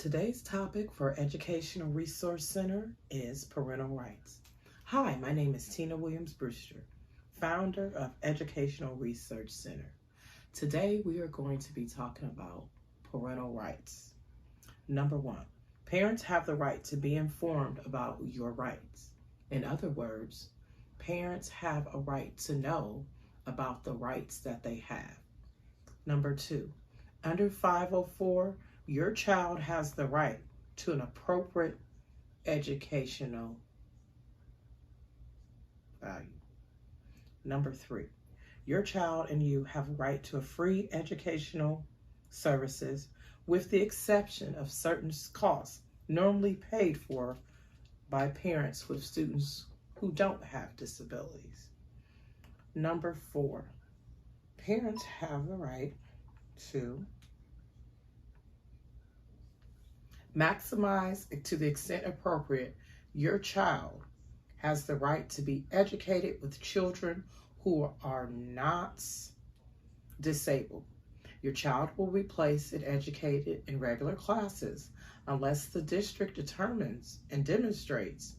Today's topic for Educational Resource Center is parental rights. Hi, my name is Tina Williams Brewster, founder of Educational Research Center. Today we are going to be talking about parental rights. Number one, parents have the right to be informed about your rights. In other words, parents have a right to know about the rights that they have. Number two, under 504, your child has the right to an appropriate educational value. Number three, your child and you have a right to a free educational services with the exception of certain costs normally paid for by parents with students who don't have disabilities. Number four, parents have the right to maximize, to the extent appropriate, your child has the right to be educated with children who are not disabled. Your child will be placed and educated in regular classes unless the district determines and demonstrates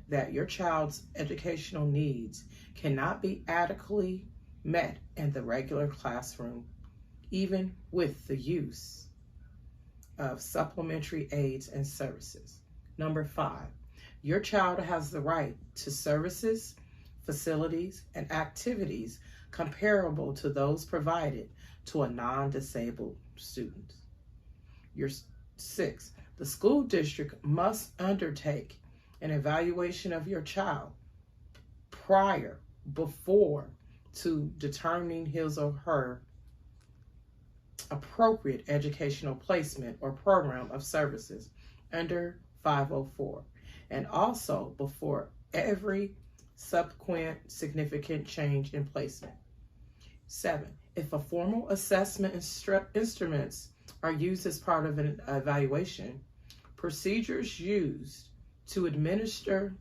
that your child's educational needs cannot be adequately met in the regular classroom, even with the use of supplementary aids and services. Number five, your child has the right to services, facilities, and activities comparable to those provided to a non-disabled student. Six, the school district must undertake an evaluation of your child before to determining his or her appropriate educational placement or program of services under 504, and also before every subsequent significant change in placement. 7, if a formal assessment instruments are used as part of an evaluation, procedures used to administer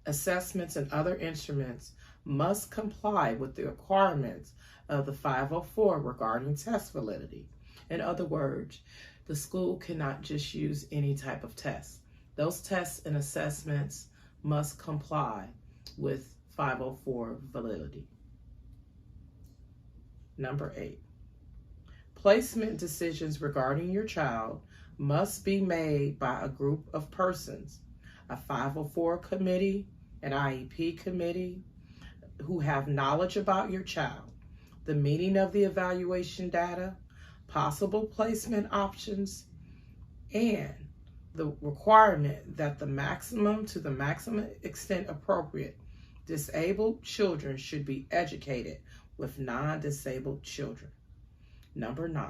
assessments and other instruments must comply with the requirements of the 504 regarding test validity. In other words, the school cannot just use any type of test. Those tests and assessments must comply with 504 validity. Number 8, placement decisions regarding your child must be made by a group of persons, a 504 committee, an IEP committee, who have knowledge about your child, the meaning of the evaluation data, possible placement options, and the requirement that to the maximum extent appropriate, disabled children should be educated with non-disabled children. Number 9,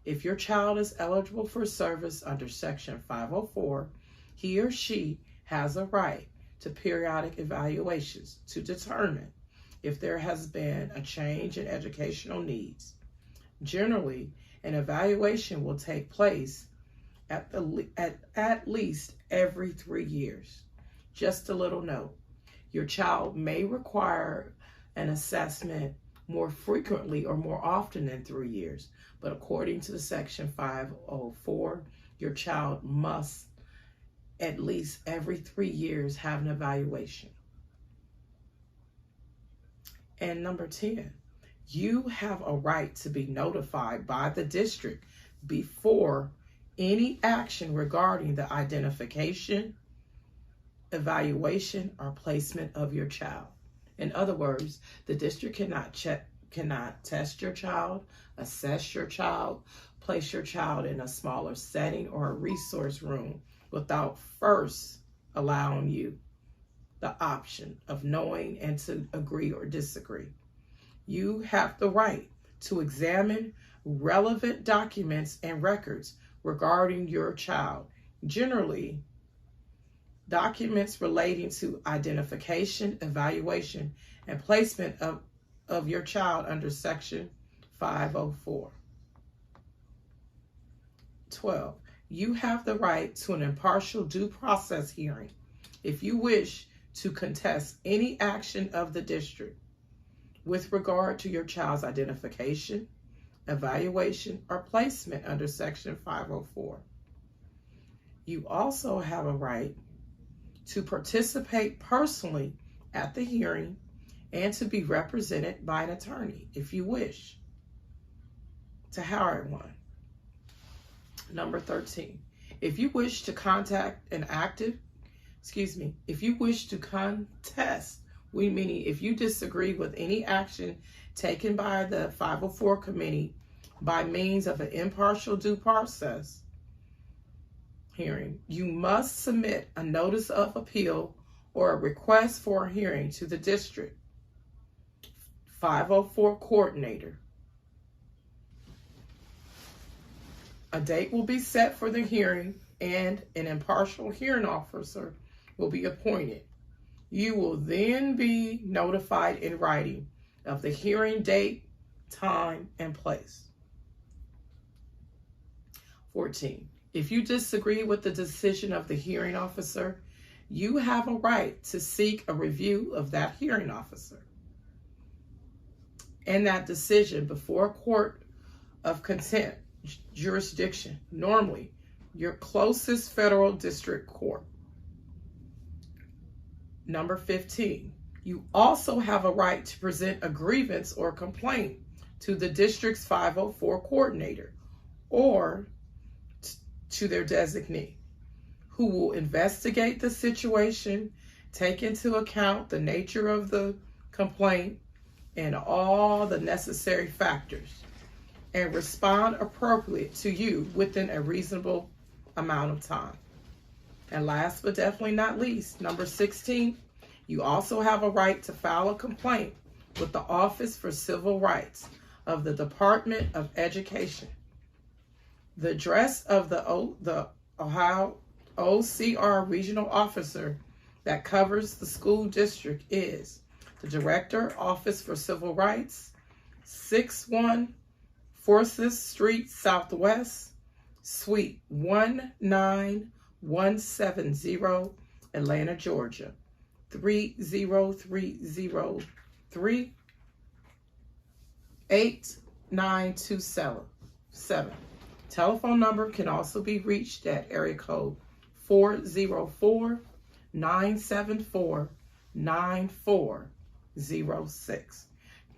if your child is eligible for service under Section 504, he or she has a right to periodic evaluations to determine if there has been a change in educational needs. Generally, an evaluation will take place at least every 3 years. Just a little note, your child may require an assessment more frequently or more often than 3 years, but according to the Section 504, your child must at least every 3 years have an evaluation. And number 10, you have a right to be notified by the district before any action regarding the identification, evaluation, or placement of your child. In other words, the district cannot test your child, assess your child, place your child in a smaller setting or a resource room without first allowing you the option of knowing and to agree or disagree. You have the right to examine relevant documents and records regarding your child. Generally, documents relating to identification, evaluation, and placement of your child under Section 504. 12, you have the right to an impartial due process hearing if you wish to contest any action of the district with regard to your child's identification, evaluation, or placement under Section 504. You also have a right to participate personally at the hearing and to be represented by an attorney if you wish to hire one. Number 13, if you wish to if you wish to contest, meaning if you disagree with any action taken by the 504 committee by means of an impartial due process hearing, you must submit a notice of appeal or a request for a hearing to the district 504 coordinator. A date will be set for the hearing and an impartial hearing officer will be appointed. You will then be notified in writing of the hearing date, time, and place. 14. If you disagree with the decision of the hearing officer, you have a right to seek a review of that hearing officer and that decision before a court of contempt jurisdiction, normally your closest federal district court. Number 15, you also have a right to present a grievance or complaint to the district's 504 coordinator or to their designee, who will investigate the situation, take into account the nature of the complaint and all the necessary factors, and respond appropriately to you within a reasonable amount of time. And last but definitely not least, number 16, you also have a right to file a complaint with the Office for Civil Rights of the Department of Education. The address of the Ohio OCR regional officer that covers the school district is the Director, Office for Civil Rights, 61 4th Street Southwest, Suite 19170, Atlanta, Georgia, 30303 8927. Telephone number can also be reached at area code 404-974-9406.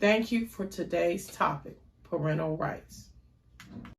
Thank you for today's topic, parental rights.